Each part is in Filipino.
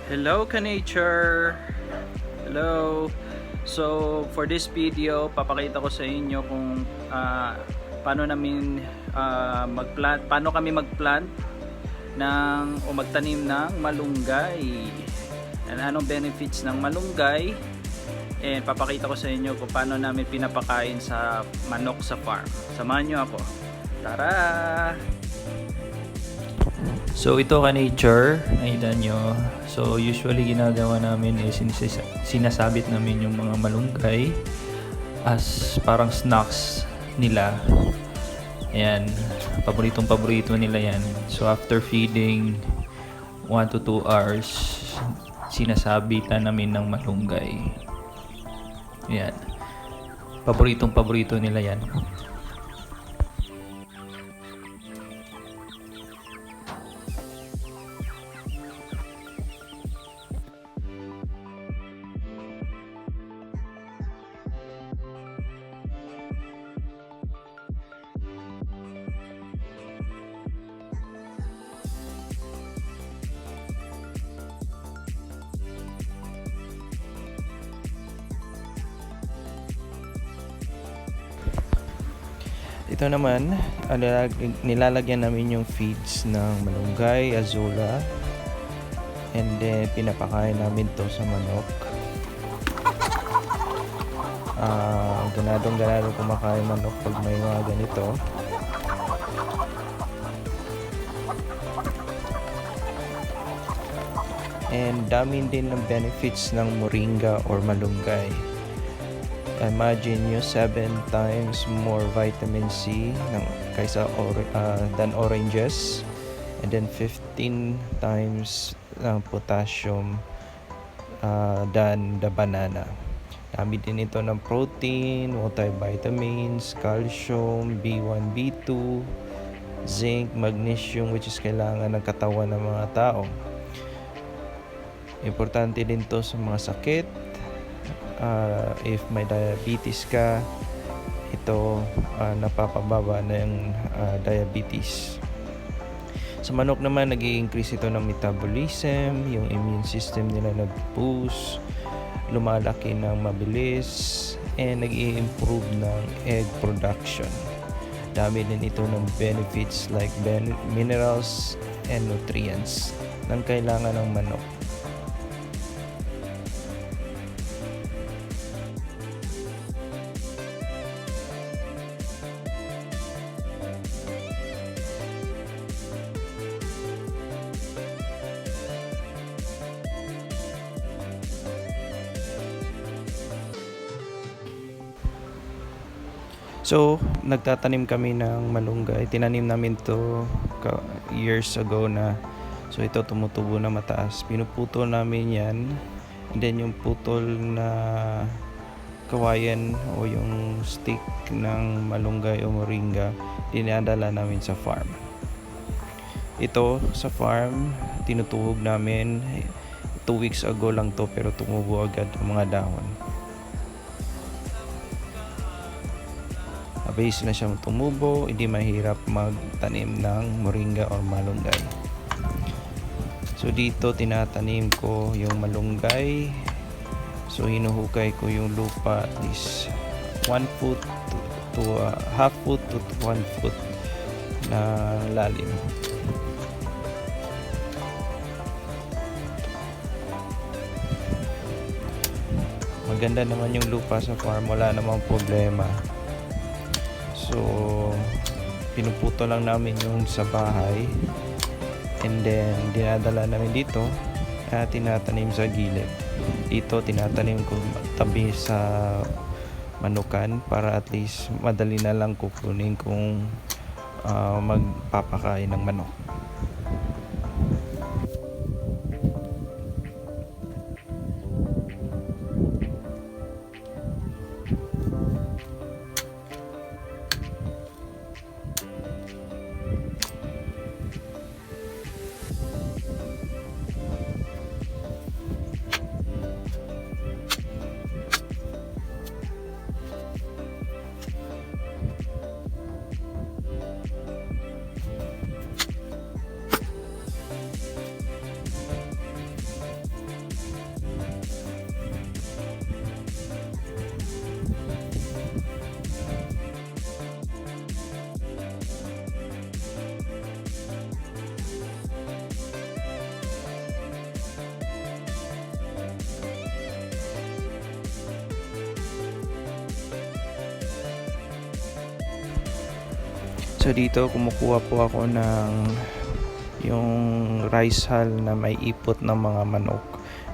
Hello ka-nature! Hello! So, for this video, papakita ko sa inyo kung paano namin paano kami mag-plant o magtanim ng malunggay. And anong benefits ng malunggay? And papakita ko sa inyo kung paano namin pinapakain sa manok sa farm. Samahan nyo ako. Tara! So ito ka-nature, nakita nyo. So usually ginagawa namin is sinasabit namin yung mga malunggay as parang snacks nila. Ayan, paborito nila yan. So after feeding 1 to 2 hours, sinasabitan namin ng malunggay. Ayan, paborito nila yan. Ito naman, nilalagyan namin yung feeds ng malunggay, azula, and then pinapakain namin to sa manok. Ganadong kumakain manok pag may mga ganito. And dami din ng benefits ng moringa or malunggay. Imagine nyo 7 times more vitamin C than oranges, and then 15 times potassium than the banana. Dami din ito ng protein, multivitamins, calcium, B1, B2, zinc, magnesium, which is kailangan ng katawan ng mga tao. Importante din to sa mga sakit. If may diabetes ka, ito napapababa na yung diabetes. Sa manok naman, nag-i-increase ito ng metabolism, yung immune system nila nag-boost, lumalaki ng mabilis, and nag-i-improve ng egg production. Dami din ito ng benefits like minerals and nutrients ng kailangan ng manok. So, nagtatanim kami ng malunggay. Tinanim namin to years ago na. So, ito tumutubo na mataas. Pinuputol namin yan. And then, yung putol na kawayan o yung stick ng malunggay o moringa, dinadala namin sa farm. Ito, sa farm, tinutuhog namin. 2 weeks ago lang to, pero tumubo agad ang mga dahon. Base na siyang tumubo, hindi mahirap magtanim ng moringa or malunggay. So dito tinatanim ko yung malunggay. So hinuhukay ko yung lupa at least 1 foot to half foot to 1 foot na lalim. Maganda naman yung lupa sa farm, wala namang problema. So, pinuputo lang namin yung sa bahay, and then dinadala namin dito at tinatanim sa gilid. Dito tinatanim ko tabi sa manukan para at least madali na lang kukunin kung magpapakain ng manok. So dito kumukuha po ako ng yung rice hull na may ipot ng mga manok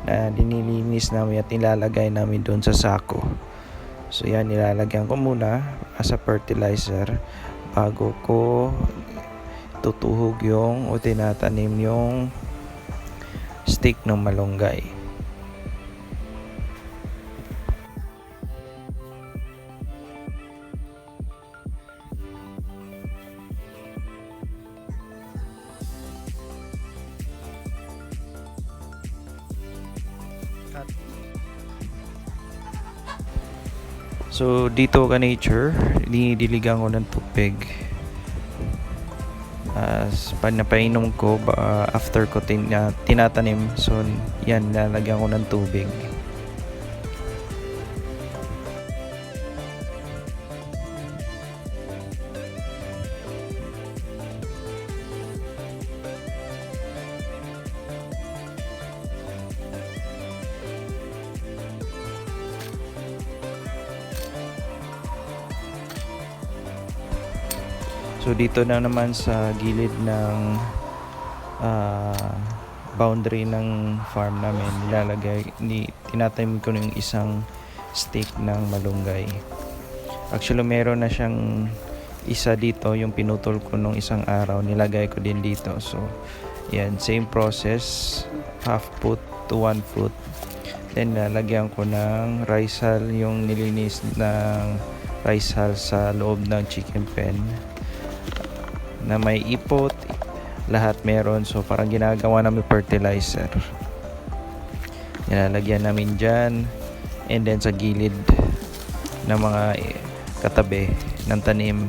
na dinilinis namin at nilalagay namin doon sa sako. So yan, nilalagyan ko muna as a fertilizer bago ko tutuhog yung o tinatanim yung stick ng malunggay. So dito ka nature, dinidiligan ko ng tubig. Napainom ko after ko tinatanim. So yan, lalagyan ko ng tubig. So dito na naman sa gilid ng boundary ng farm namin, tinatanim ko ng isang stick ng malunggay. Actually meron na siyang isa dito, yung pinutol ko nung isang araw, nilagay ko din dito. So yan, same process, half foot to 1 foot. Then lalagyan ko ng rice hull, yung nilinis ng rice hull sa loob ng chicken pen na may ipot, lahat meron. So parang ginagawa namin fertilizer, nilalagyan namin dyan, and then sa gilid ng mga katabi ng tanim.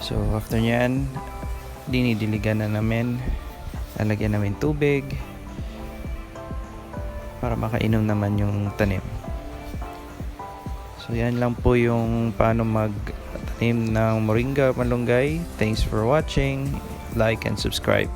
So after nyan, dinidiligan na namin, lalagyan namin tubig para makainom naman yung tanim. So yan lang po yung paano magtanim ng moringa malunggay. Thanks for watching, like and subscribe.